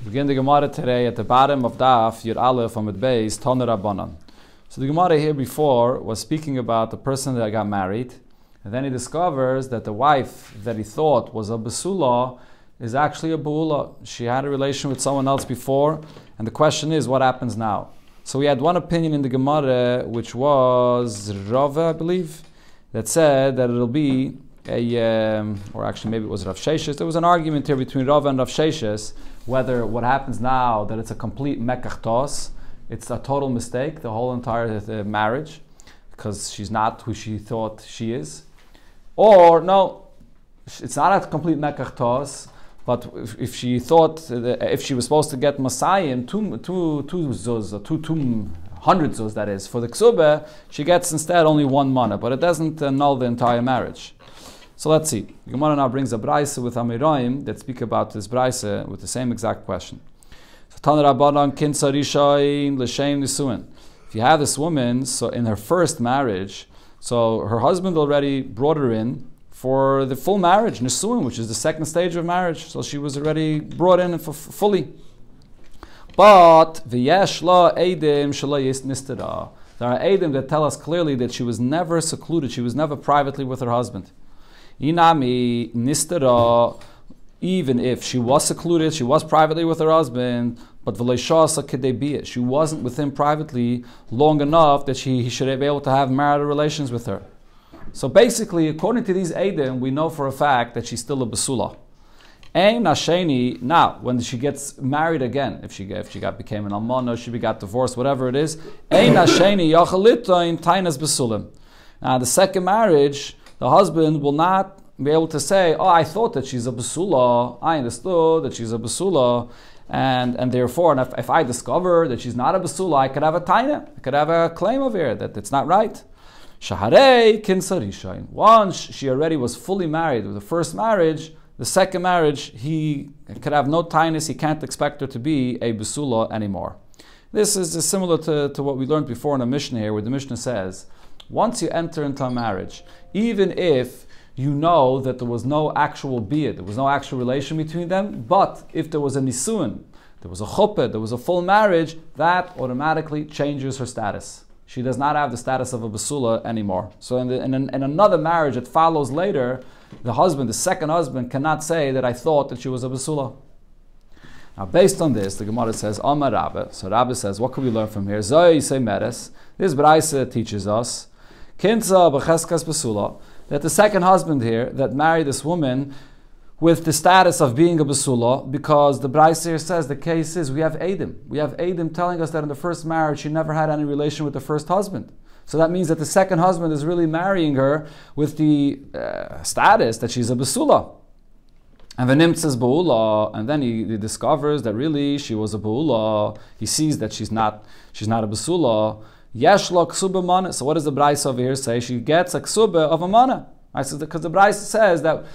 Begin the Gemara today at the bottom of Daf Yud Aleph Amud Beis Toner Rabbanan. So the Gemara here before was speaking about the person that got married, and then he discovers that the wife that he thought was a basula is actually a buula. She had a relation with someone else before, and the question is, what happens now? So we had one opinion in the Gemara, which was Rava, I believe, that said that it'll be or actually maybe it was Rav Sheshes. There was an argument here between Rava and Rav Sheshes whether what happens now that it's a complete mekach tos, it's a total mistake, the whole entire marriage, because she's not who she thought she is, or no, it's not a complete mekach tos. But if she thought if she was supposed to get Masayim, two hundred zuz, that is, for the Kesubos, she gets instead only one mana, but it doesn't annul the entire marriage. So let's see. Gemara now brings a brayse with Amiroim that speak about this brayse with the same exact question. So Tan Rabbanan kinsa rishayin l'shem nisuin. If you have this woman, so in her first marriage, so her husband already brought her in for the full marriage, nisuin, which is the second stage of marriage. So she was already brought in fully. But v'yesh la eidim shelo nistera. There are eidim that tell us clearly that she was never secluded, she was never privately with her husband. Inami nistera, even if she was secluded, she was privately with her husband, but v'leishasa kedei, she wasn't with him privately long enough that he should be able to have marital relations with her. So basically, according to these eidim, we know for a fact that she's still a basula. Now, when she gets married again, if she became an almana, she got divorced, whatever it is, now the second marriage, the husband will not be able to say, "Oh, I thought that she's a basula. I understood that she's a basula, and therefore, if I discover that she's not a basula, I could have a taina, I could have a claim of her that it's not right." Shaharei kinsarishain. Once she already was fully married with the first marriage, the second marriage, he could have no tainus, he can't expect her to be a basula anymore. This is similar to what we learned before in the Mishnah here, where the Mishnah says, once you enter into a marriage, even if you know that there was no actual biyah, there was no actual relation between them, but if there was a nisuin, there was a chuppah, there was a full marriage, that automatically changes her status. She does not have the status of a basula anymore. So in another marriage that follows later, the second husband, cannot say that I thought that she was a basula. Now, based on this, the Gemara says, Amar Rabbe. So Rabbe says, what can we learn from here? Zoi say meres. This brayse teaches us, kinsa b'cheskas basula, that the second husband here that married this woman with the status of being a basula, because the brayse here says the case is we have Eidim. We have Eidim telling us that in the first marriage she never had any relation with the first husband. So that means that the second husband is really marrying her with the status that she's a basula. And the Nimtz says Ba'ula, and then he discovers that really she was a Ba'ula. He sees that she's not a Basula. Yeshla Ksuba Mana. So what does the Brayse over here say? She gets a Ksuba of a Mana. Because the Brayse says that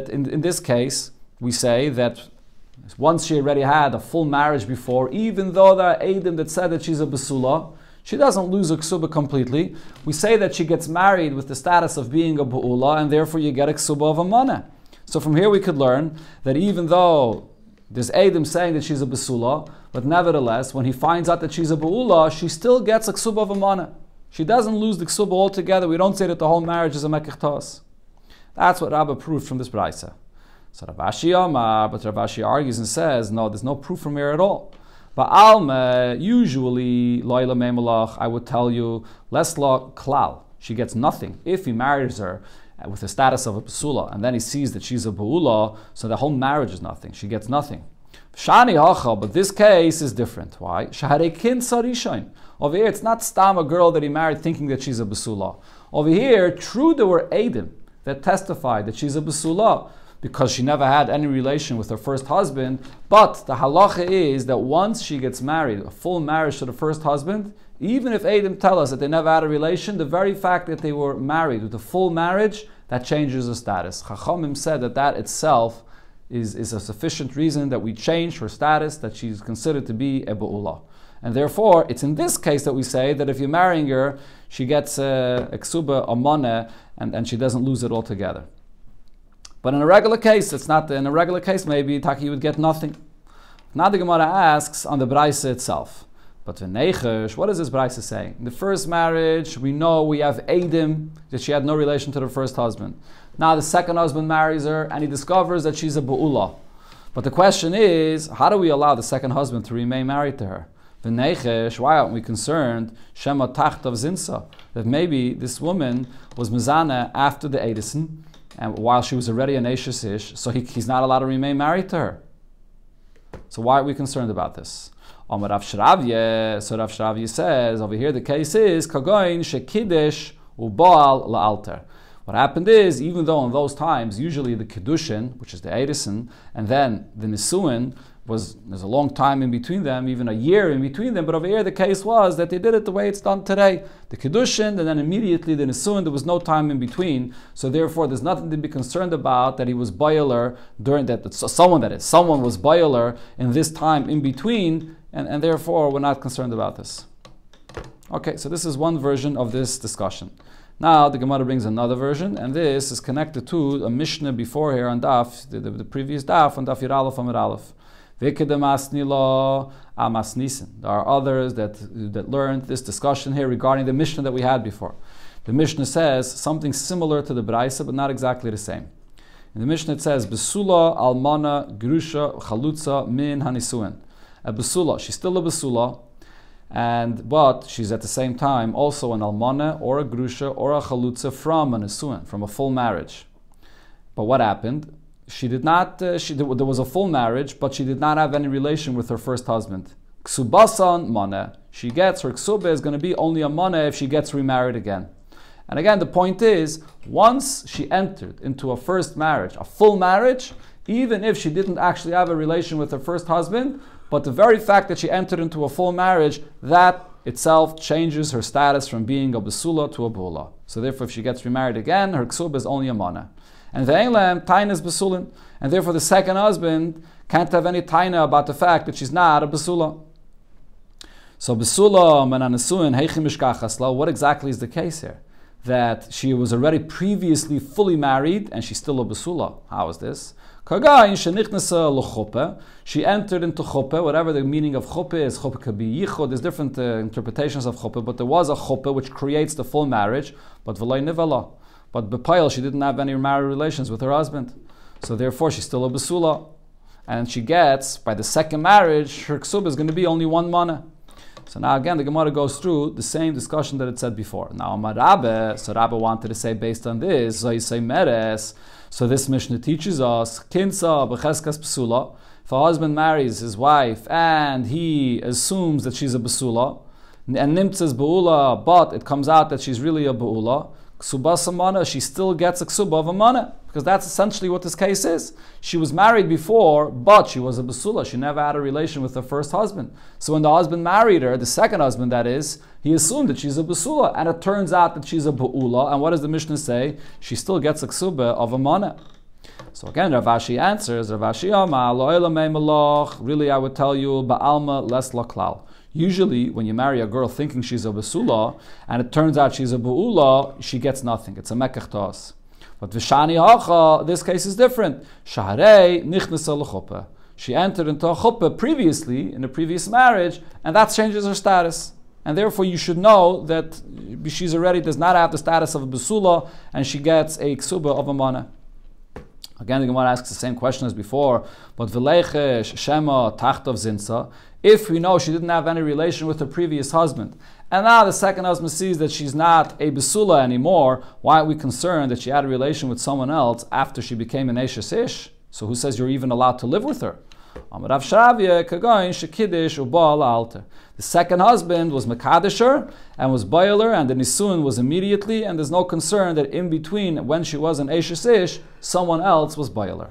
in this case, we say that once she already had a full marriage before, even though there are Eidim that said that she's a Basula, she doesn't lose a Ksuba completely. We say that she gets married with the status of being a Ba'ula, and therefore you get a Ksuba of a Mana. So from here we could learn that even though there's Eidim saying that she's a basula, but nevertheless, when he finds out that she's a ba'ula, she still gets a ksuba of a mana. She doesn't lose the ksuba altogether. We don't say that the whole marriage is a mekach tos. That's what Rabba proved from this brayse. So Rav Ashi Amar, but Rav Ashi argues and says, no, there's no proof from here at all. But Alma, usually, Loila Memalach, I would tell you, Lesla Klal, she gets nothing. If he marries her with the status of a basula, and then he sees that she's a ba'ula, so the whole marriage is nothing. She gets nothing. Shani hacha, but this case is different. Why? Shaharekin sarishain. Over here, it's not stam a girl that he married thinking that she's a basula. Over here, true, there were Eidim that testified that she's a basula because she never had any relation with her first husband. But the halacha is that once she gets married, a full marriage to the first husband, even if Eidim tell us that they never had a relation, the very fact that they were married with a full marriage, that changes the status. Chachamim said that itself is a sufficient reason that we change her status, that she's considered to be a ba'ula. And therefore, it's in this case that we say that if you're marrying her, she gets a ksuba, a moneh, and she doesn't lose it altogether. But in a regular case, it's not. In a regular case, maybe Taki would get nothing. Now the Gemara asks on the Braisa itself. But v'neichesh, what is this Braisa saying? In the first marriage, we know we have Eidim, that she had no relation to the first husband. Now the second husband marries her, and he discovers that she's a Bu'ula. But the question is, how do we allow the second husband to remain married to her? V'neichesh, why aren't we concerned, Shema Tachtav Zinsa, that maybe this woman was Mizana after the Edison, and while she was already an Eishes Ish, so he's not allowed to remain married to her. So why are we concerned about this? So Rav Shravye says, over here the case is, Kagoin Shekidesh Ubaal La'alter. What happened is, even though in those times, usually the Kiddushin, which is the Edison, and then the Nisuin, there's a long time in between them, even a year in between them, but over here the case was that they did it the way it's done today. The Kiddushin, and then immediately the Nisuin, there was no time in between, so therefore there's nothing to be concerned about that he was boiler during that, someone was boiler in this time in between, and therefore we're not concerned about this. Okay, so this is one version of this discussion. Now the Gemara brings another version, and this is connected to a Mishnah before here on Daf, the previous Daf, on Daf Yir Aleph Amud Aleph. There are others that learned this discussion here regarding the Mishnah that we had before. The Mishnah says something similar to the Braisa, but not exactly the same. In the Mishnah it says, Besula, Almana, Grusha, Chalutza, Min, Hanisuin. A Besula, she's still a Besula, but she's at the same time also an Almana, or a Grusha, or a Chalutza from a Nisuin, from a full marriage. But what happened? She did not, there was a full marriage, but she did not have any relation with her first husband. Ksubasan mana. She gets, her ksuba is going to be only a mana if she gets remarried again. And again, the point is, once she entered into a first marriage, a full marriage, even if she didn't actually have a relation with her first husband, but the very fact that she entered into a full marriage, that itself changes her status from being a besula to a bula. So therefore, if she gets remarried again, her ksuba is only a mana. And ve'elem taina is besulin, and therefore the second husband can't have any taina about the fact that she's not a besula. So besula menanisuin heichim mishkachasla. What exactly is the case here? That she was already previously fully married and she's still a besula. How is this? Kagain shenichnasa l'chuppah. She entered into chuppah. Whatever the meaning of chuppah is, chuppah could be yichud. There's different interpretations of chuppah, but there was a chuppah which creates the full marriage. But v'lay nivala. But B'Payil, she didn't have any married relations with her husband. So therefore, she's still a Besula. And she gets, by the second marriage, her Ksub is going to be only one mana. So now again, the Gemara goes through the same discussion that it said before. Now, so Rabbe wanted to say based on this, so you say Meres. So this Mishnah teaches us, Kinsa b'cheskas Besula. If a husband marries his wife and he assumes that she's a Besula, and Nimtzes Be'ula, but it comes out that she's really a Be'ula, Ksubasa mana, she still gets a ksuba of a mana, because that's essentially what this case is. She was married before, but she was a basula. She never had a relation with her first husband. So when the husband married her, the second husband that is, he assumed that she's a basula, and it turns out that she's a ba'ula. And what does the Mishnah say? She still gets a ksuba of a mana. So again, Rav Ashi answers, Rav Ashi Amar, Lo elamei malach. Really, I would tell you, ba'alma les laklal. Usually, when you marry a girl thinking she's a basula, and it turns out she's a ba'ula, she gets nothing. It's a mekach to us. But v'shani hacha, this case is different. Shaharei nichnesa l'chuppah. She entered into a chuppah previously, in a previous marriage, and that changes her status. And therefore, you should know that she's already does not have the status of a basula, and she gets a ksuba of a mana. Again, the Gemara asks the same question as before, but v'leichesh shema tachtov zinsa. If we know she didn't have any relation with her previous husband, and now the second husband sees that she's not a besula anymore, why are we concerned that she had a relation with someone else after she became an Eishes Ish? So who says you're even allowed to live with her? The second husband was Mekadisher and was Bailer, and the Nisuin was immediately, and there's no concern that in between, when she was an Eishes Ish, someone else was Bailer.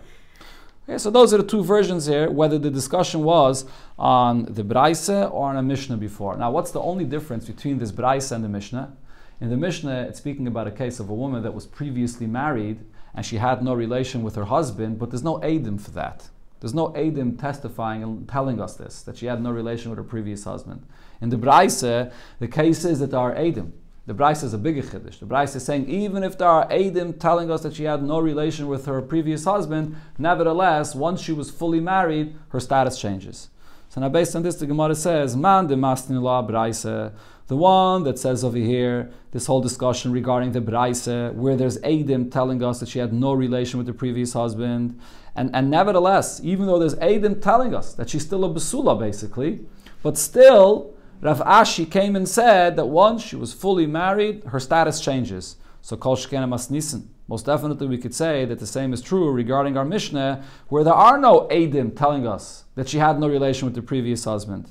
Okay, so those are the two versions here, whether the discussion was on the Braisa or on a Mishnah before. Now, what's the only difference between this Braisa and the Mishnah? In the Mishnah, it's speaking about a case of a woman that was previously married and she had no relation with her husband, but there's no Eidim for that. There's no Eidim testifying and telling us this, that she had no relation with her previous husband. In the Braisa, the case is that there are Eidim. The Braisa is a bigger chiddush. The Braisa is saying even if there are Eidim telling us that she had no relation with her previous husband, nevertheless, once she was fully married, her status changes. So now based on this, the Gemara says, Man de mastin la Braisa, the one that says over here, this whole discussion regarding the Braisa, where there's Eidim telling us that she had no relation with the previous husband, and nevertheless, even though there's Eidim telling us that she's still a Basula basically, but still, Rav Ashi came and said that once she was fully married, her status changes. So Kol Shekena Mas Nisan. Most definitely we could say that the same is true regarding our Mishnah, where there are no Eidim telling us that she had no relation with the previous husband.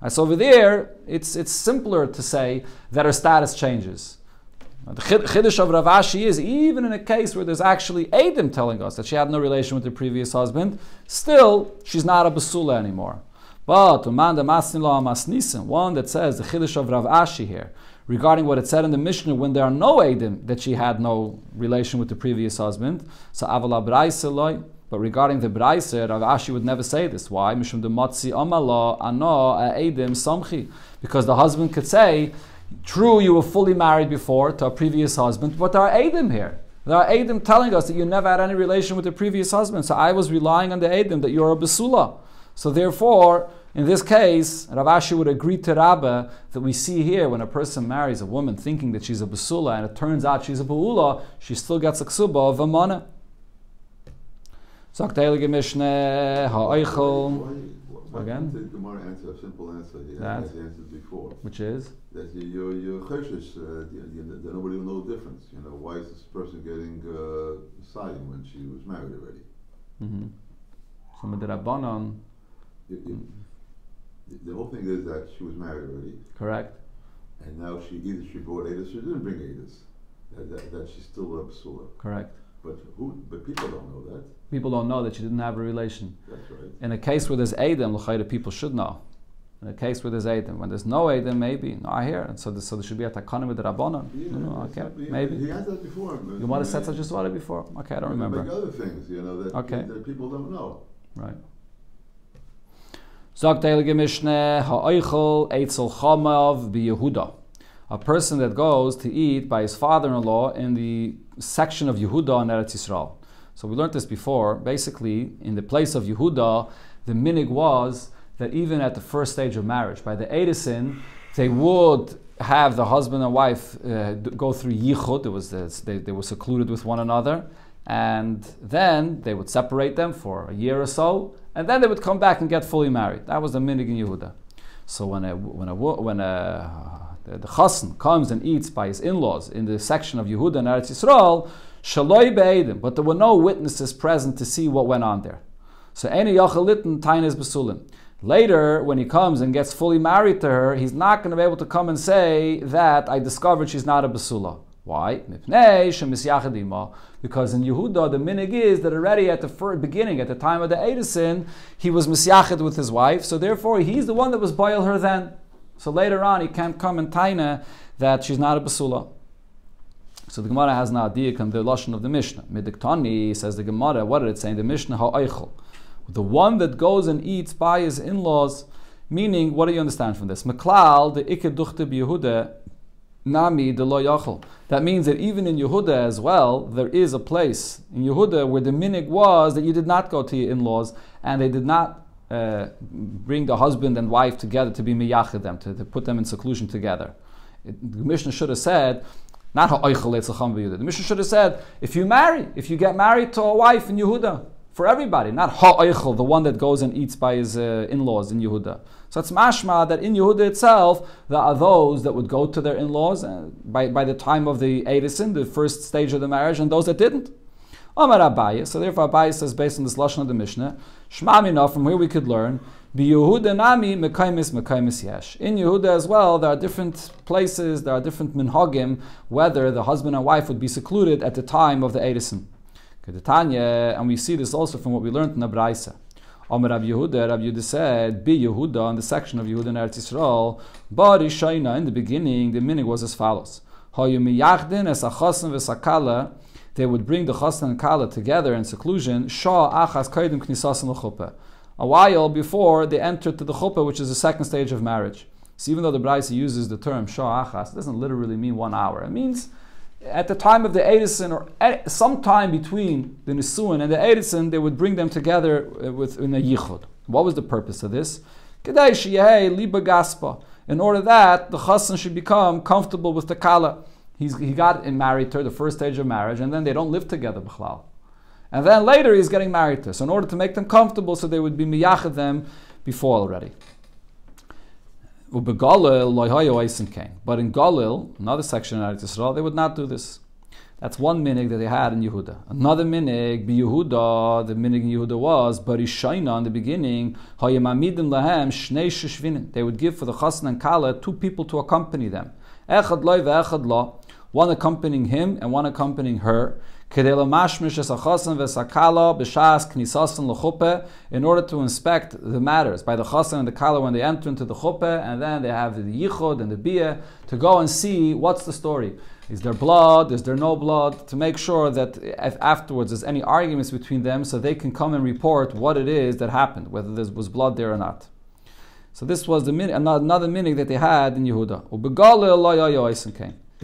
So over there, it's simpler to say that her status changes. The Chiddush of Rav Ashi is, even in a case where there's actually Eidim telling us that she had no relation with the previous husband, still, she's not a Basula anymore. But one that says the Chiddush of Rav Ashi here, regarding what it said in the Mishnah when there are no Eidim that she had no relation with the previous husband, so Avala Braisa loy. But regarding the Braisa, Rav Ashi would never say this. Why? Mishum de Matzi Amala Ano Eidim Samchi. Because the husband could say, true, you were fully married before to a previous husband, but there are Eidim here. There are Eidim telling us that you never had any relation with the previous husband. So I was relying on the Eidim that you're a Basula. So therefore, in this case, Rav Ashi would agree to Rabbah that we see here when a person marries a woman thinking that she's a Basula and it turns out she's a Ba'ula, she still gets a Kesuba of a Mana. Sagt Heilige Mishneh, Ha'oichel. Again? The Gemara answer a simple answer. He that, has answered before. Which is? That you're choshesh, that nobody will know the difference. Why is this person getting siding when she was married already? Mm-hmm. So with the Rabbanon, the whole thing is that she was married already. Correct. And now she brought Edis, she didn't bring Edis. That she's still a Psula. Correct. But people don't know that. People don't know that she didn't have a relation. That's right. In a case where there's Eidim, l'chayda, people should know. In a case where there's Eidim. When there's no Eidim, maybe. No, I hear. And so there should be a takana with the Rabbanon. Okay, maybe. He has that before. You might have said such a before. Okay, I don't remember. Like other things, that people don't know. Right. Sagt Heilige Mishneh, ha'oichel eitzel chamav b'Yehuda. A person that goes to eat by his father-in-law in the section of Yehuda in Eretz Yisrael. So we learned this before. Basically, in the place of Yehuda, the minig was that even at the first stage of marriage, by the Eidisin, they would have the husband and wife go through yichud. They were secluded with one another, and then they would separate them for a year or so, and then they would come back and get fully married. That was the minig in Yehuda. So when the chassan comes and eats by his in-laws in the section of Yehuda and Eretz Yisrael, shaloi be'edim, but there were no witnesses present to see what went on there. So any yachalitin taines besulim. Later, when he comes and gets fully married to her, he's not going to be able to come and say that I discovered she's not a basula. Why? Because in Yehuda, the minig is that already at the beginning, at the time of the Eidisin, he was misyached with his wife, so therefore he's the one that was boil her then. So later on, he can't come and taina that she's not a basula. So the Gemara has an idea on the lashon of the Mishnah. Midiktani, says the Gemara, what did it say in the Mishnah? Ha'oichel. The one that goes and eats by his in-laws, meaning, what do you understand from this? Meklal, the ikke duchte b'Yehuda, nami de lo yachol. That means that even in Yehuda as well, there is a place in Yehuda where the minig was that you did not go to your in-laws, and they did not bring the husband and wife together to be miyachid them, to put them in seclusion together. The Mishnah should have said, not ha'oichel etzacham b'Yehuda. The Mishnah should have said, if you get married to a wife in Yehuda, for everybody, not ha'oichel, the one that goes and eats by his in-laws in Yehuda. So it's mashma that in Yehuda itself, there are those that would go to their in-laws by the time of the Eidisin, the first stage of the marriage, and those that didn't. Amar Abaye, so therefore Abaye says, based on this lashon of the Mishnah, Shma Mina, from here we could learn, Yehuda nami mekaimis yesh. In Yehuda as well, there are different places, there are different minhagim, whether the husband and wife would be secluded at the time of the Eidisin. And we see this also from what we learned in the Braisa. Amar Rabbi Yehuda said, Be Yehuda, in the section of Yehuda and Eretz Yisrael, Bari Shaina, in the beginning, the minig was as follows. They would bring the chassan and kala together in seclusion, a while before they entered to the chuppah, which is the second stage of marriage. So even though the Braisa uses the term Shah Achas, it doesn't literally mean 1 hour. It means at the time of the Edison, or sometime between the Nisuin and the Edison, they would bring them together in a Yichud. What was the purpose of this? Kedai sheyehei liba gaspa. In order that the Chassan should become comfortable with the Kala. He got married to her, the first stage of marriage, and then they don't live together, b'chlal. And then later he's getting married to her. So in order to make them comfortable, so they would be miyachad them before already. But in Galil, another section in Eretz Yisrael, they would not do this. That's one minig that they had in Yehuda. Another minig, Yehuda, the minig in Yehuda was, Barishayna in the beginning, Hayamamidim lahem shnei shishvinin. They would give for the Chassan and Kala 2 people to accompany them. Echad loy ve'echad lo, one accompanying him and one accompanying her. In order to inspect the matters by the chassan and the kala when they enter into the chuppah, and then they have the yichud and the biyah to go and see what's the story. Is there blood? Is there no blood? To make sure that if afterwards there's any arguments between them, so they can come and report what it is that happened, whether there was blood there or not. So this was another minig that they had in Yehuda.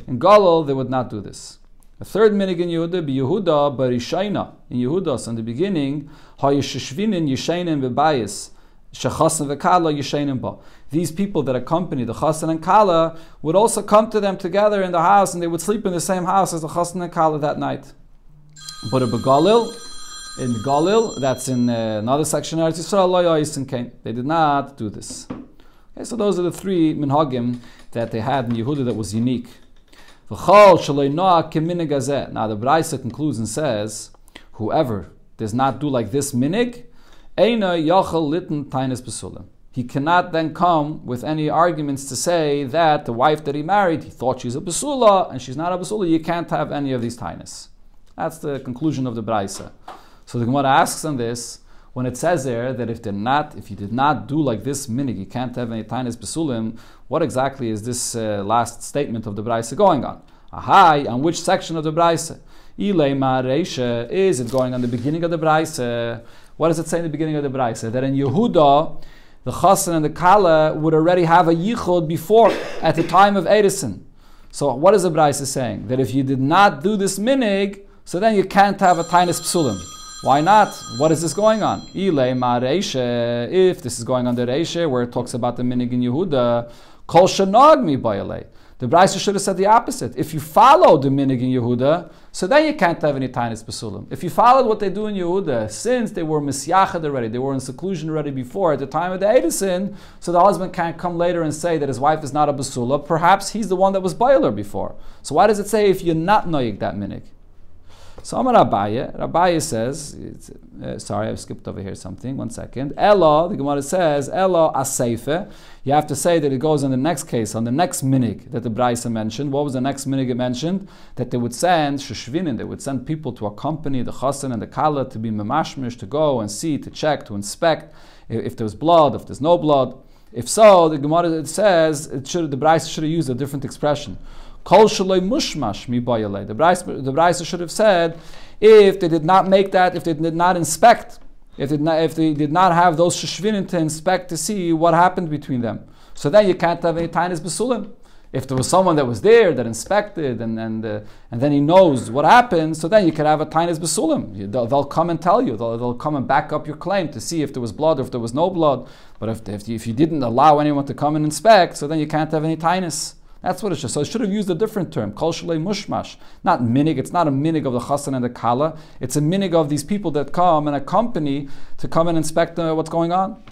In Galil, they would not do this. The third minig in Yehuda, be Yehuda barishayna. In Yehuda, so in the beginning, hayishishvinin yishaynin bebayis, shechasan v'kala yishaynin ba. These people that accompany the chasan and kala would also come to them together in the house, and they would sleep in the same house as the chasan and kala that night. But in Galil, that's in another section of Eretz Yisrael, they did not do this. Okay, so those are the 3 minhagim that they had in Yehuda that was unique. Now the Braisa concludes and says, whoever does not do like this minig, he cannot then come with any arguments to say that the wife that he married, he thought she's a basula and she's not a basula. You can't have any of these tainas. That's the conclusion of the Braisa. So the Gemara asks on this, when it says there that if you did not do like this minig, you can't have any tainas basulim, what exactly is this last statement of the Braisa going on? On which section of the Braisa? Is it going on the beginning of the Braisa? What does it say in the beginning of the Braisa? That in Yehuda, the Chassan and the Kala would already have a yichud before, at the time of Edison. So what is the Braisa saying? That if you did not do this minig, so then you can't have a tainas psulim. Why not? What is this going on? If this is going on the Reisha, where it talks about the minig in Yehuda, kol shenag mi bayalei. The Braisa should have said the opposite. If you follow the minig in Yehuda, so then you can't have any tainas basulim. If you followed what they do in Yehuda, since they were misyachad already, they were in seclusion already before, at the time of the Edison, so the husband can't come later and say that his wife is not a basula. Perhaps he's the one that was bailer before. So why does it say if you're not noyig that minig? So Amar Rabaya says, sorry, I've skipped over here something, 1 second. Ella, the Gemara says, Ella aseife. You have to say that it goes on the next case, on the next minig that the Braisa mentioned. What was the next minig it mentioned? That they would send sheshvinin, they would send people to accompany the chassan and the kala to be memashmish, to go and see, to check, to inspect if there's blood, if there's no blood. If so, the Gemara says, the Braisa should have used a different expression. Kol shaloi mushmash mi bayalei. The Braisa should have said, if they did not make that, if they did not inspect, if they did not have those sheshvinin to inspect to see what happened between them, so then you can't have any tainas basulim. If there was someone that was there that inspected and then he knows what happened, so then you can have a tainas basulim. They'll come and tell you. They'll come and back up your claim to see if there was blood or if there was no blood. But if you didn't allow anyone to come and inspect, so then you can't have any tainas. That's what it should. So it should have used a different term, kol shalei mushmash. Not minig. It's not a minig of the chassan and the kala. It's a minig of these people that come and accompany to come and inspect what's going on.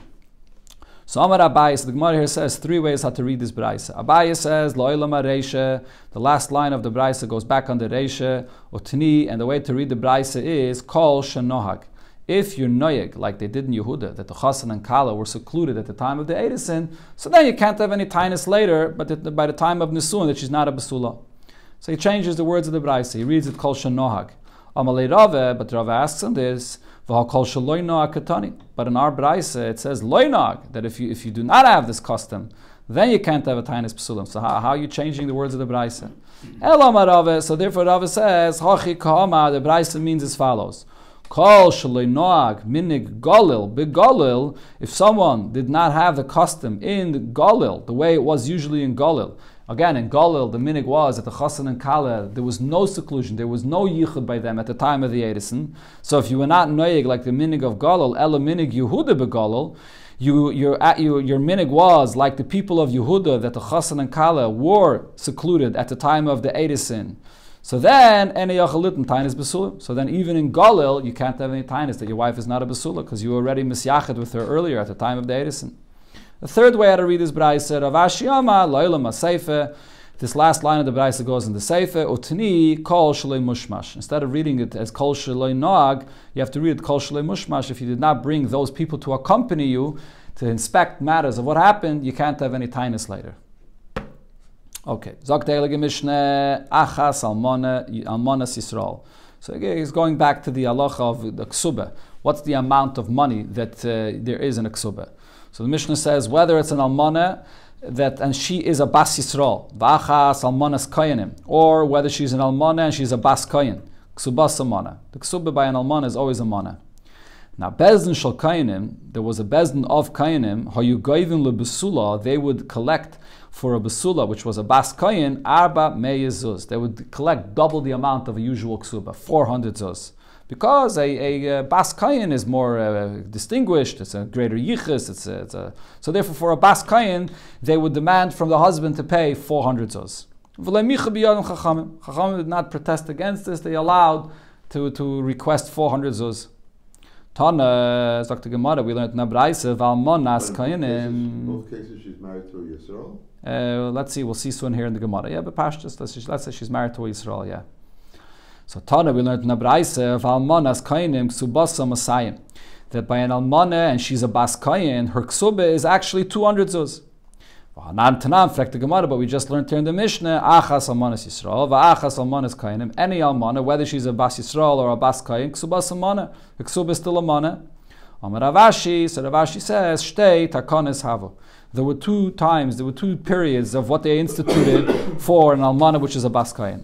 So Amar Abaye, so the Gemara here says 3 ways how to read this Braisa. Abaye says, Lo ilama reisha, the last line of the Braisa goes back on the reisha, otni, and the way to read the Braisa is, kol shenohag. If you're noyeg, like they did in Yehuda, that the chassan and kala were secluded at the time of the Edison, so then you can't have any tainas later, but by the time of Nisuin, that she's not a basula. So he changes the words of the Braisa. He reads it kol shenohag. Amalei Rave, but Rave asks on this, v'ha kol shaloi nohag katani. But in our Braisa, it says loy nohag, that if you do not have this custom, then you can't have a tainas pasulim. So how are you changing the words of the Braisa? Elamar Rave, so therefore Rave says, hachi kahama, the Braisa means as follows. Kol shalei noag minig galil begalil. If someone did not have the custom in the galil, the way it was usually in galil. Again, in galil, the minig was at the chassan and kala, there was no seclusion, there was no yichud by them at the time of the edison. So if you were not noyeg like the minig of galil, ela minig Yehuda begalil, your minig was like the people of Yehuda that the chassan and kala were secluded at the time of the edison. So then, any yachalitin tainis besula. So then, even in galil, you can't have any tainis that your wife is not a besula because you were already misyached with her earlier at the time of the edison. The third way how to read this braisa, Rav Ashi Amar Lo'ilam HaSeifa. This last line of the braisa goes in the Seifa. Utni Kol Shalei Mushmash. Instead of reading it as Kol Shalei Noag, you have to read it Kol Shalei Mushmash. If you did not bring those people to accompany you to inspect matters of what happened, you can't have any tainus later. Okay. Zok Teilige Mishneh Achas Almonas Yisrael. So again, he's going back to the halacha of the ksubah. What's the amount of money that there is in a ksubah? So the Mishnah says whether it's an almana and she is a bas Yisrael, v'achas almanas koyanim, or whether she's an almana and she's a bas koyan, ksubas almana. The ksubah by an almana is always a mana. Now bezdin shel koyanim, there was a bezdin of koyanim, hayu goyvin lebesula, they would collect for a besula, which was a bas koyan, arba mei zuz. They would collect double the amount of a usual ksubah, 400 zuz. Because a bas kayin is more distinguished, it's a greater yichus, so therefore for a bas kayin, they would demand from the husband to pay 400 zuz. Chachamim did not protest against this, they allowed to request 400 zuz. Tana, Dr. Gemara, we learned in Abraisa, Valmonas kayinim. In both cases she's married to a Yisrael? Let's see, we'll see soon here in the Gemara. Yeah, but Pashtus, let's say she's married to a Yisrael, yeah. So Tana, we learned in Abraisa of Almanas Kainim Ksubasa Masayim, that by an Almana and she's a Bas Kayin, her Ksubah is actually 200 zuz. But we just learned here in the Mishnah, Achas Almanas Yisrael, Va'achas Almanas Kainim, any Almana, whether she's a Bas Yisrael or a Bas Kayin, Ksubasa Mana, the Ksubah is still a Mana. Amar Ravashi, so Ravashi says, Shtei Takonis Havo. There were two periods of what they instituted for an almana, which is a bas kayin.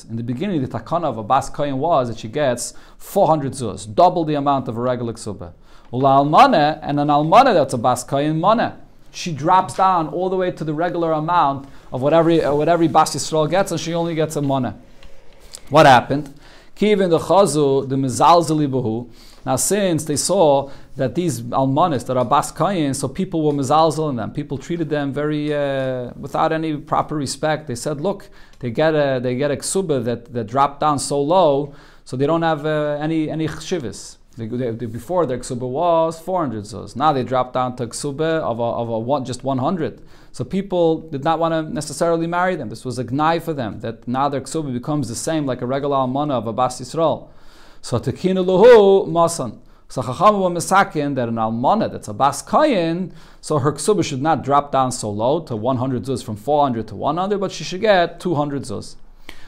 In the beginning, the takana of a bas kayin was that she gets 400 zuz, double the amount of a regular ksubah. Ula almana, and an almana that's a bas kayin mana, she drops down all the way to the regular amount of what every bas Yisrael gets, and she only gets a mana. What happened? Kivin the chazu the mizalzeli bahu. Now, since they saw that these almanis that are bas kayin, so people were mizalzel in them. People treated them very without any proper respect. They said, "Look, they get a ksubah that dropped down so low, so they don't have any chshivas. Before their ksubah was 400 zuz. Now they dropped down to ksubah of just 100. So people did not want to necessarily marry them. This was a gnai for them that now their ksubah becomes the same like a regular almana of a bas Yisrael. So tekina luhu masan. So Chacham were misakin that an almana that's a bas kayin, so her ksubah should not drop down so low to 100 zuz from 400 to 100, but she should get 200 zuz.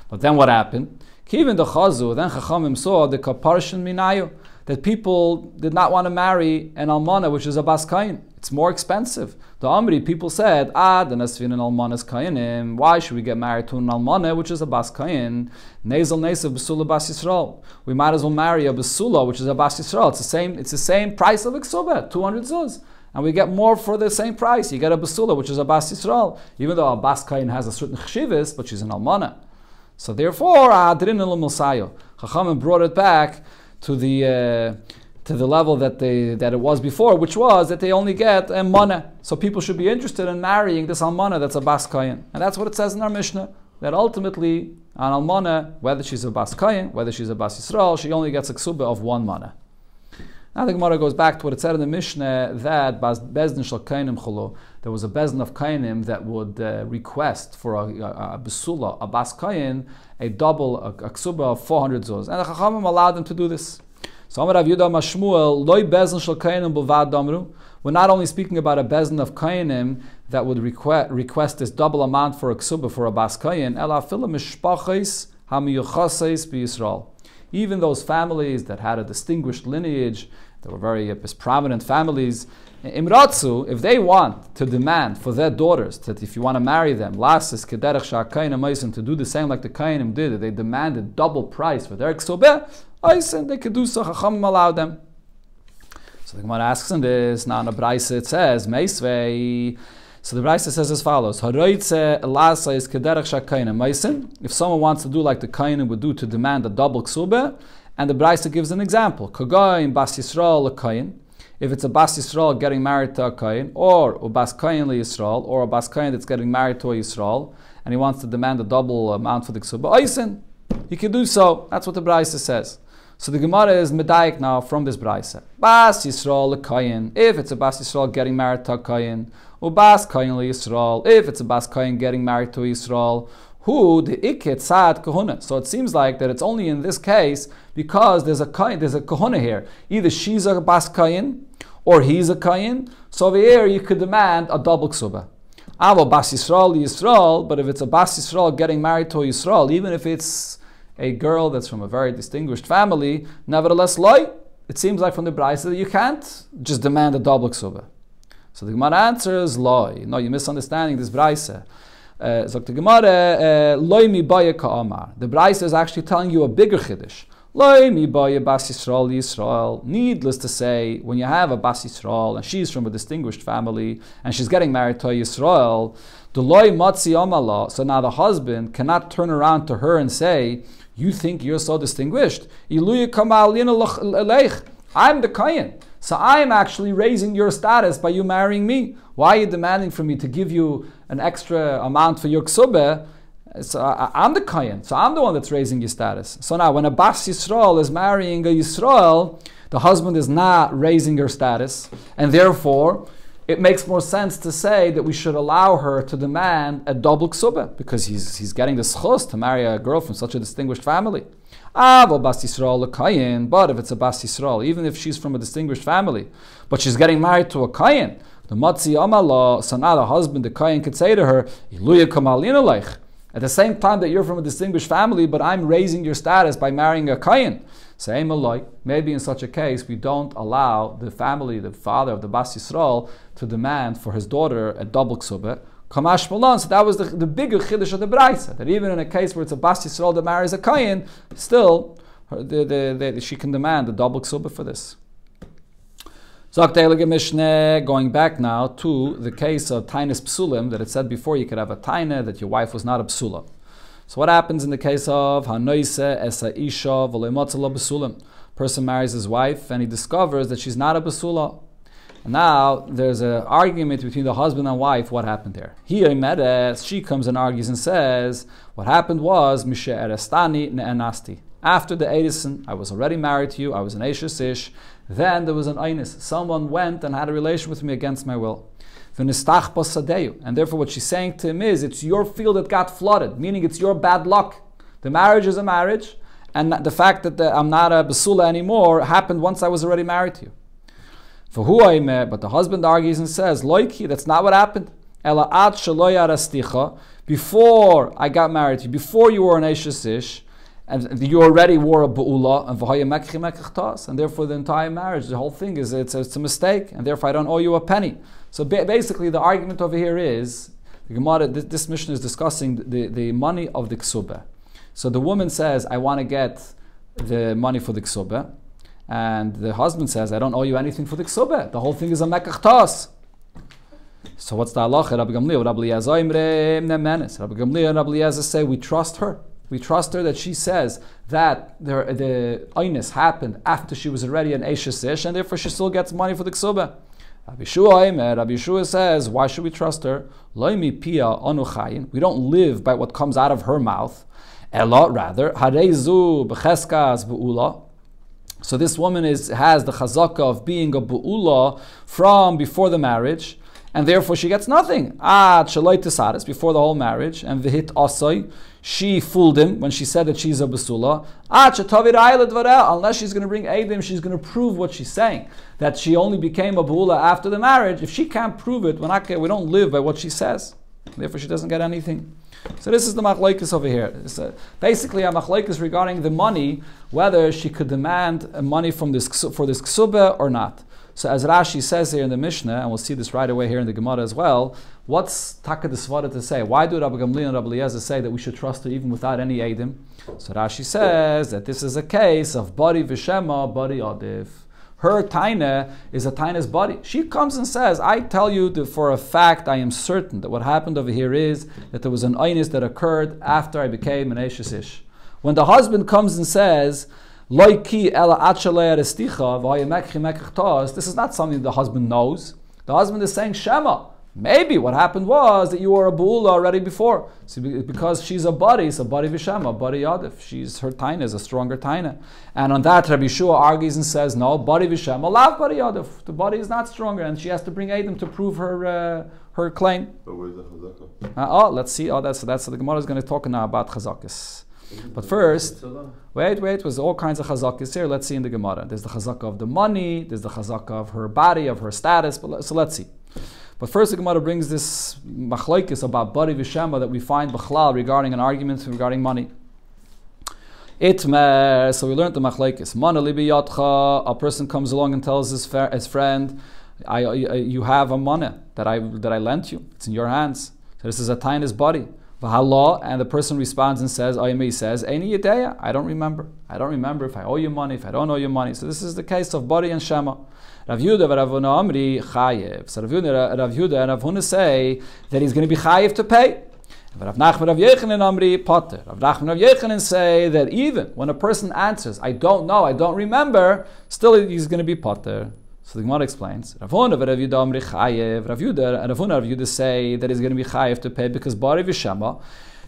But then what happened? Kivin the chazu, then Chachamim saw the kaparshin minayu, that people did not want to marry an almana which is a bas kayin. It's more expensive. The Amri people said, the nasvin an almanas kayinim. Why should we get married to an almana which is a bas kayin? Nezel nesav besula bas Yisrael. We might as well marry a besula which is a bas Yisrael. It's the same price of a ksubah, 200 zuz, and we get more for the same price. You get a besula which is a bas Yisrael, even though a bas kayin has a certain chshivas, but she's an almana. So therefore, Chachamim brought it back to the level that it was before, which was that they only get a mana. So people should be interested in marrying this almana that's a bas kayin, and that's what it says in our Mishnah, that ultimately an almana, whether she's a bas kayin, whether she's a bas Yisrael, she only gets a ksubah of one mana. Now the Gemara goes back to what it said in the Mishnah that bezdin shel kainim chulu, there was a bezdin of kainim that would request for a besula, a bas kayin, a double a ksubah of 400 zuz, and the Chachamim allowed them to do this. So Amar Rav Yudah Mashmuel, loy bezdin shel kainim b'vad damru. We're not only speaking about a bezdin of kainim that would request this double amount for a ksubah for a bas kayin, ela afilu mishpachos hamiyuchasos b'Yisrael. Even those families that had a distinguished lineage They were very prominent families. Imratzu, if they want to demand for their daughters that if you want to marry them, lasis kederach sha'kainim oisen, to do the same like the kainim did, they demanded double price for their ksubeh, oisen, they could do so. Chachamim allowed them. So the Gemara asks in this. Now in the Braisa it says meisvei. So the Braisa says as follows: Haroitze lasa is kederach sha'kainim oisen. If someone wants to do like the kainim would do to demand a double ksubeh, and the Braisa gives an example: Kagayin bas Yisrael lekayin. If it's a Bas Yisrael getting married to a Kayin, or a Bas Kayin li Yisrael, or a Bas Kayin that's getting married to a Yisrael, and he wants to demand a double amount for the Ksubah Oisen, he can do so. That's what the Braisa says. So the Gemara is medayik now from this Braisa. Bas Yisrael le Kayin, if it's a Bas Yisrael getting married to a Kayin, or Bas Kayin li Yisrael, if it's a Bas Kayin getting married to a Yisrael, who the ikit sad kahuna. So it seems like that it's only in this case because there's a kahuna here. Either she's a Bas Kayin, or he's a Kayin, so over here you could demand a double Ksubah. Avo Bas Yisrael, but if it's a Bas Yisrael getting married to a Yisrael, even if it's a girl that's from a very distinguished family, nevertheless, it seems like from the Braisa that you can't just demand a double Ksubah. So the Gemara answers, loy. No, you're misunderstanding this Braisa. So the Gemara, loy mi baya ka'amar. The Braisa is actually telling you a bigger chiddush. Bas Yisrael. Needless to say, when you have a Bas Yisrael and she's from a distinguished family and she's getting married to a Yisrael, the loy matzi amala. So now the husband cannot turn around to her and say, "You think you're so distinguished? I'm the Kayin, so I am actually raising your status by you marrying me. Why are you demanding from me to give you an extra amount for your ksubeh? So I'm the Kayin, so I'm the one that's raising your status." So now when a Bas Yisrael is marrying a Yisrael, the husband is not raising her status, and therefore it makes more sense to say that we should allow her to demand a double ksubah, because he's getting the schus to marry a girl from such a distinguished family. Bas Yisrael Kayin, but if it's a Bas Yisrael, even if she's from a distinguished family, but she's getting married to a Kayin, the Matzi Amala, so now the husband, the Kayin, could say to her, at the same time that you're from a distinguished family, but I'm raising your status by marrying a Kayin. Same alike. Maybe in such a case, we don't allow the family, the father of the Bas Yisrael, to demand for his daughter a double ksubah. Kamash Malon. So that was the bigger chiddush of the Braisa, that even in a case where it's a Bas Yisrael that marries a Kayin, still she can demand a double ksubah for this. Going back now to the case of Tainis Psulim, that it said before you could have a Taina that your wife was not a Psula. So what happens in the case of Hanoise Esa Isha Volemotzala Psulim? Person marries his wife and he discovers that she's not a Psula. And now there's an argument between the husband and wife. What happened there? She comes and argues and says, what happened was Mishe Erestani Ne'anasti. After the Edison, I was already married to you, I was an Eishes Ish. Then there was an Einis. Someone went and had a relation with me against my will. And therefore what she's saying to him is, it's your field that got flooded, meaning it's your bad luck. The marriage is a marriage, and the fact that I'm not a Basula anymore happened once I was already married to you. But the husband argues and says, Loiki, that's not what happened. Before I got married to you, before you were an Eishes Ish, and you already wore a ba'ula, and therefore the entire marriage, the whole thing is it's a mistake, and therefore I don't owe you a penny. So basically the argument over here is, the Gemara, this mission is discussing the money of the ksubah. So the woman says, I want to get the money for the ksubah, and the husband says, I don't owe you anything for the ksubah. The whole thing is a mekach tas. So what's the halacha? Rabbi Gamliel and Rabbi Eliezer say, we trust her. We trust her that she says that the Einis happened after she was already an Eishes Ish, and therefore she still gets money for the ksubah. Rabbi Yeshua says, why should we trust her? We don't live by what comes out of her mouth. Rather, so this woman has the chazaka of being a bu'ula from before the marriage, and therefore she gets nothing. Before the whole marriage, and v'hit asay, she fooled him when she said that she's a basula. Unless she's going to bring Eidim, she's going to prove what she's saying, that she only became a bu'ula after the marriage. If she can't prove it, we don't live by what she says. Therefore, she doesn't get anything. So this is the machlokes over here. It's basically a machlokes regarding the money, whether she could demand money for this ksubah or not. So as Rashi says here in the Mishnah, and we'll see this right away here in the Gemara as well, what's Taka Svara to say? Why do Rabbi Gamliel and Rabbi Eliezer say that we should trust her even without any Eidim? So Rashi says that this is a case of Bari Vishema, Bari Adif. Her taina is a taina's body. She comes and says, I tell you that for a fact, I am certain that what happened over here is that there was an einus that occurred after I became an Eishes Ish. When the husband comes and says, this is not something the husband knows. The husband is saying, Shema. Maybe what happened was that you were a bulla already before. So because she's a body, so body v'shema, body yadif. Her taina is a stronger taina. And on that, Rabbi Shua argues and says, no, body v'shema, lav body yadif. The body is not stronger, and she has to bring Adam to prove her claim. But where's the chazaka? Let's see. So the Gemara is going to talk now about chazakas. But first, wait, there's all kinds of chazakas here. Let's see in the Gemara. There's the chazaka of the money, there's the chazaka of her body, of her status. So let's see. But first the Gemara brings this machlokes about bari v'shema that we find b'chlal regarding an argument regarding money. Itmer, so we learned the machlokes. Mana libi yatcha, a person comes along and tells his friend, you have a mana that I lent you. It's in your hands. So this is a taina's body. V'hallah, and the person responds and says, Aymi says, Eini yedeya, I don't remember. I don't remember if I owe you money, if I don't owe you money. So this is the case of bari and shema. Rav Yehuda and Rav Huna Amri chayev. So Rav Yehuda and Rav Huna say that he's going to be chayev to pay. Rav Nachman Rav Yechanan Amri pater. Rav Nachman Rav Yechanan say that even when a person answers, I don't know, I don't remember, still he's going to be pater. So the Gemara explains. Rav Huna and Rav Yehuda Amri chayev. Rav Yehuda and Rav Huna and Rav Yehuda say that he's going to be chayev to pay because bari v'shema,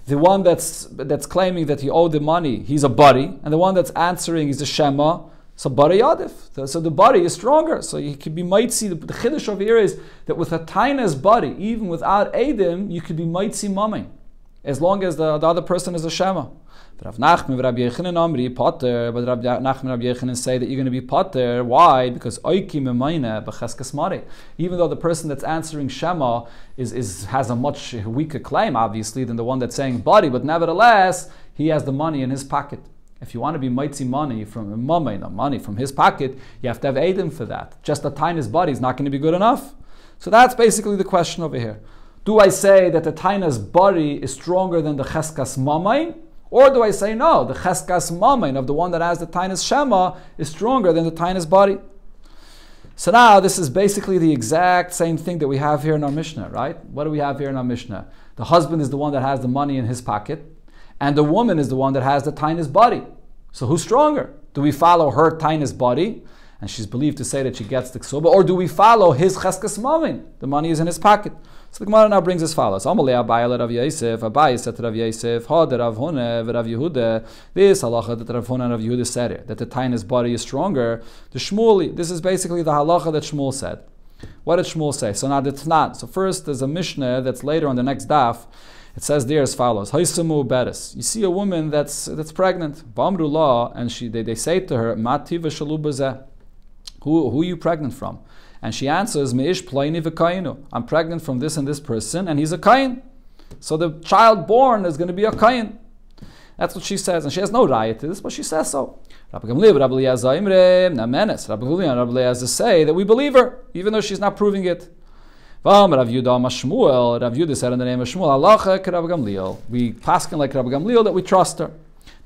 the one that's claiming that he owed the money, he's a bari, and the one that's answering is a shema. So bari yadif. So the body is stronger. So you could be mitzi. The chiddush over here is that with a taina's body, even without edim, you could be mitzi mamay, as long as the other person is a shema. But Rav Nachman and Rabbi Yechanan Amri pater. But Rav Nachman and Rabbi Yechanan say that you're going to be pater. Why? Because oiki memayne b'cheskas mare. Even though the person that's answering shema has a much weaker claim, obviously, than the one that's saying body, but nevertheless he has the money in his pocket. If you want to be mitzi money from his pocket, you have to have Eidim for that. Just a taina's body is not going to be good enough. So that's basically the question over here. Do I say that the taina's body is stronger than the cheskas mamain? Or do I say no, the cheskas mamain of the one that has the taina's shema is stronger than the taina's body? So now this is basically the exact same thing that we have here in our Mishnah, right? What do we have here in our Mishnah? The husband is the one that has the money in his pocket, and the woman is the one that has the taina's body. So who's stronger? Do we follow her taina's body, and she's believed to say that she gets the ksuba, or do we follow his cheskas mamin? The money is in his pocket. So the Gemara now brings as follows. Amalei Abaye Rav Yosef, Abaye said to Rav Yosef, Had Rav Huna Rav Yehuda, this halacha that Rav Huna and Rav Yehuda said here, that the taina's body is stronger. The Shmueli, this is basically the halacha that Shmuel said. What did Shmuel say? So now the Tnan. So first there's a Mishnah that's later on the next daf. It says there as follows: Haisamu beres. You see a woman that's pregnant, Bamru law, and they say to her, Mativa shalubazeh. Who are you pregnant from? And she answers, Meish ploini v'kainu. I'm pregnant from this and this person, and he's a kain. So the child born is going to be a kain. That's what she says, and she has no raya to this, but she says so. Rabbi Gamliel, Rabbi Eliezer, Imre, Namenes. Rabbi Gamliel and Rabbi Eliezer say that we believe her, even though she's not proving it. Rav Yehuda said in the name of Shmuel, Halacha Rabbi Gamliel. We paskin like Rabbi Gamliel that we trust her.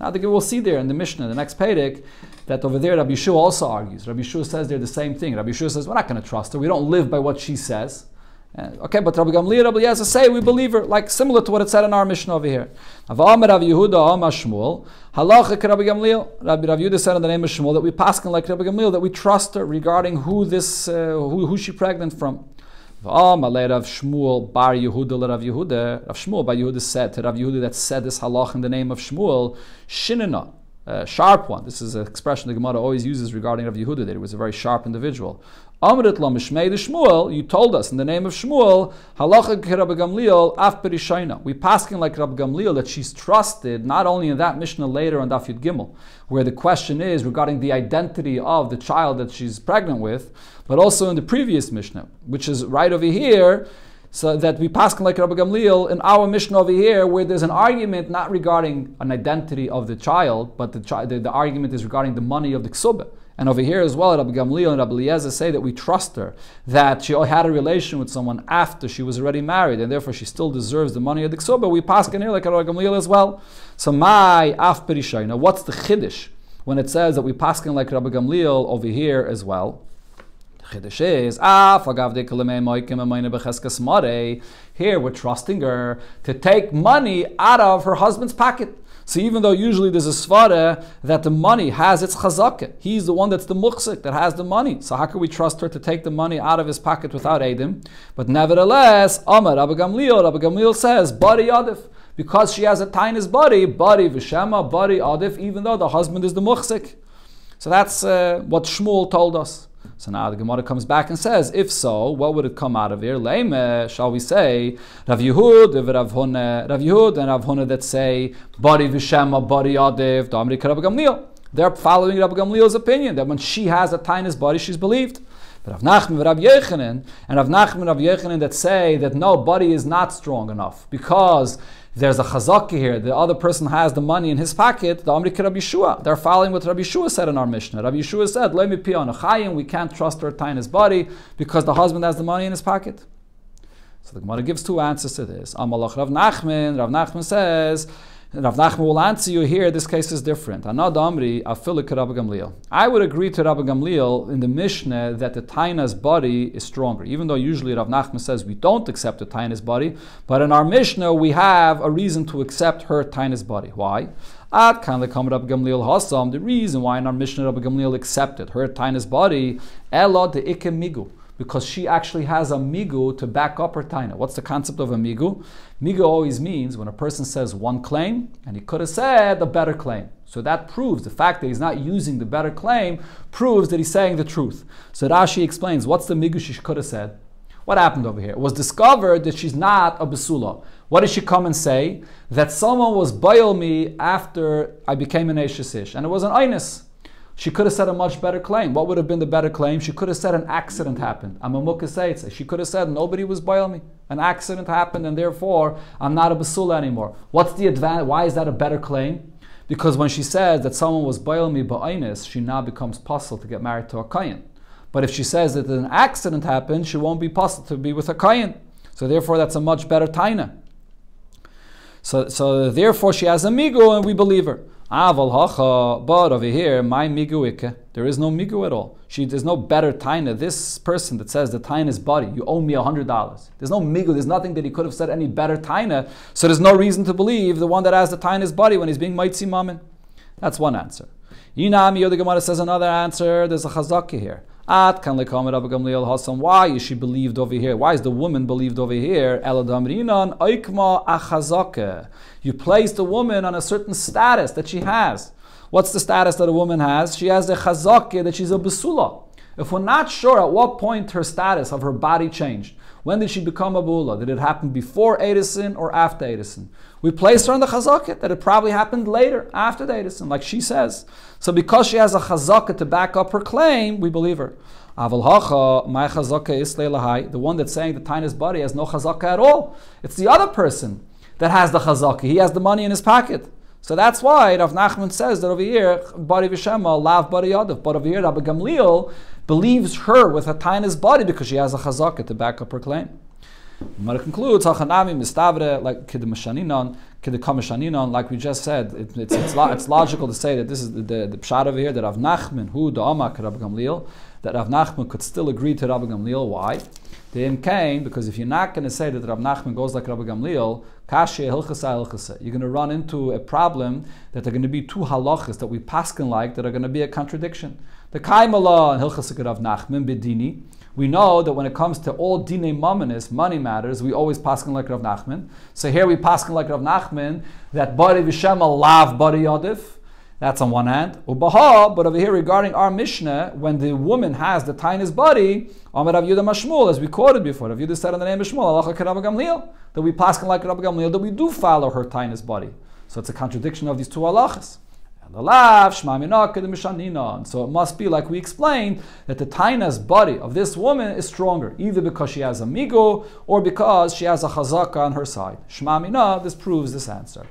Now we'll see there in the Mishnah, the next Perek, that over there Rabbi Yeshua also argues. Rabbi Yeshua says there the same thing. Rabbi Yeshua says we're not going to trust her. We don't live by what she says. Okay, but Rabbi Gamliel, Rabbi Eliezer say we believe her, like similar to what it said in our Mishnah over here. Rav Yehuda, Shmuel, Halacha Rabbi Gamliel. Rabbi Yehuda said in the name of Shmuel that we paskin like Rabbi Gamliel that we trust her regarding who she's pregnant from. Rav Shmuel bar Yehuda Rav Yehuda. Rav Shmuel bar Yehuda said to Rav Yehuda that said this halach in the name of Shmuel, Shinina, sharp one. This is an expression the Gemara always uses regarding Rav Yehuda, that he was a very sharp individual. Amrit la mishmei de Shmuel, you told us in the name of Shmuel, halacha Rabbi Gamliel af perishayna. We paskin like Rabbi Gamliel that she's trusted not only in that Mishnah later on Daf Yud Gimel, where the question is regarding the identity of the child that she's pregnant with, but also in the previous Mishnah, which is right over here, So that we paskin like Rabbi Gamliel in our Mishnah over here, where there's an argument not regarding an identity of the child, but the argument is regarding the money of the Kesubos. And over here as well, Rabbi Gamliel and Rabbi Eliezer say that we trust her, that she had a relation with someone after she was already married, and therefore she still deserves the money of the Kesubos. We paskin here like Rabbi Gamliel as well. So my af perishay. Now what's the chiddush when it says that we paskin like Rabbi Gamliel over here as well? Here we're trusting her to take money out of her husband's pocket. So even though usually there's a svara that the money has its chazakah, he's the one that's the muksik that has the money. So how can we trust her to take the money out of his pocket without edim? But nevertheless, Amar Rabbi Gamliel says, bari adif, because she has a tainis bari v'shema, bari adif, even though the husband is the muksik. So that's what Shmuel told us. So now the Gemara comes back and says, if so, what would it come out of here? Leime, shall we say, Rav Yehud and Rav Huna that say, Bari Vishema, Bari Adiv, Damri Rabbi Gamliel. They're following Rabbi Gamliel's opinion, that when she has a tainis body, she's believed. But Rav Nachman and Rav Yechanan that say that no, body is not strong enough, because there's a chazakah here. The other person has the money in his pocket. The Amrik Rabbi Yeshua. They're following what Rabbi Yeshua said in our Mishnah. Rabbi Yeshua said, "Let me pee on a chayim. We can't trust her tie in his body because the husband has the money in his pocket." So the Gemara gives two answers to this. Amalach Rav Nachman. Rav Nachman says, Rav Nachman will answer you here. This case is different. Anad Amri afilik Rabbi Gamliel. I would agree to Rabbi Gamliel in the Mishnah that the taina's body is stronger. Even though usually Rav Nachman says we don't accept the taina's body, but in our Mishnah we have a reason to accept her taina's body. Why? Ad kan lekam Rabbi Gamliel hasam. The reason why in our Mishnah Rabbi Gamliel accepted her taina's body, ela de ikke migu. Because she actually has a migu to back up her taina. What's the concept of a migu? Migu always means when a person says one claim, and he could have said the better claim. So that proves, the fact that he's not using the better claim, proves that he's saying the truth. So Rashi explains, what's the migu she could have said? What happened over here? It was discovered that she's not a besula. What did she come and say? That someone was boil me after I became an Eishes, and it was an Einus. She could have said a much better claim. What would have been the better claim? She could have said an accident happened. She could have said nobody was boil me. An accident happened and therefore I'm not a basula anymore. What's the advantage? Why is that a better claim? Because when she says that someone was boil me ba'ainis, she now becomes possible to get married to a kayin. But if she says that an accident happened, she won't be possible to be with a kayin. So therefore that's a much better taina. So therefore she has a migu and we believe her. Aval hacha, but over here, my migu ikke. There is no migu at all. There's no better taina. This person that says the taina is body, you owe me $100. There's no migu. There's nothing that he could have said any better taina. So there's no reason to believe the one that has the taina is body when he's being maitzi mamin. That's one answer. Yinami, the Gemara says another answer. There's a chazakah here. At kan lekam Rabbi Gamliel Hasan. Why is she believed over here? Why is the woman believed over here? Eladamrinan oikma achazakah. You place the woman on a certain status that she has. What's the status that a woman has? She has the chazakah that she's a besula. If we're not sure at what point her status of her body changed, when did she become a bula? Did it happen before Edison or after Edison? We place her on the chazakah that it probably happened later, after the Edison, like she says. So because she has a chazakah to back up her claim, we believe her. Aval hacha, my chazakah is leilahai. The one that's saying the taina's body has no chazakah at all. It's the other person that has the chazakah. He has the money in his pocket. So that's why Rav Nachman says that over here, bari v'shema, lav bari yadav. But over here, Rabbi Gamliel believes her with her taina's body because she has a chazakah to back up her claim. Gemara concludes, Hachanami mistavre, like like we just said, it's logical to say that this is the pshat over here, that Rav Nachman, who the Amak Rabbi Gamliel, that Rav Nachman could still agree to Rabbi Gamliel. Why? They came because if you're not going to say that Rav Nachman goes like Rabbi Gamliel, you're going to run into a problem that there are going to be two halachas that we paskin like that are going to be a contradiction. The Kaimala and Hilchas Rav Nachman bidini. We know that when it comes to all dinei mamanis, money matters, we always paskin like Rav Nachman. So here we paskin like Rav Nachman that bari v'shema lav bari yadif. That's on one hand. Ubaha, but over here regarding our Mishnah, when the woman has the taina's body, Amar Rav Yudah Mashmul, as we quoted before, Rav Yudah said in the name of Shmuel, Halacha Rabbi Gamliel, that we paskin like Rabbi Gamliel, that we do follow her taina's body. So it's a contradiction of these two halachas. And the lav shma mina kedem mishanina. And so it must be like we explained that the taina's body of this woman is stronger, either because she has a migo or because she has a chazaka on her side. Shma mina, this proves this answer.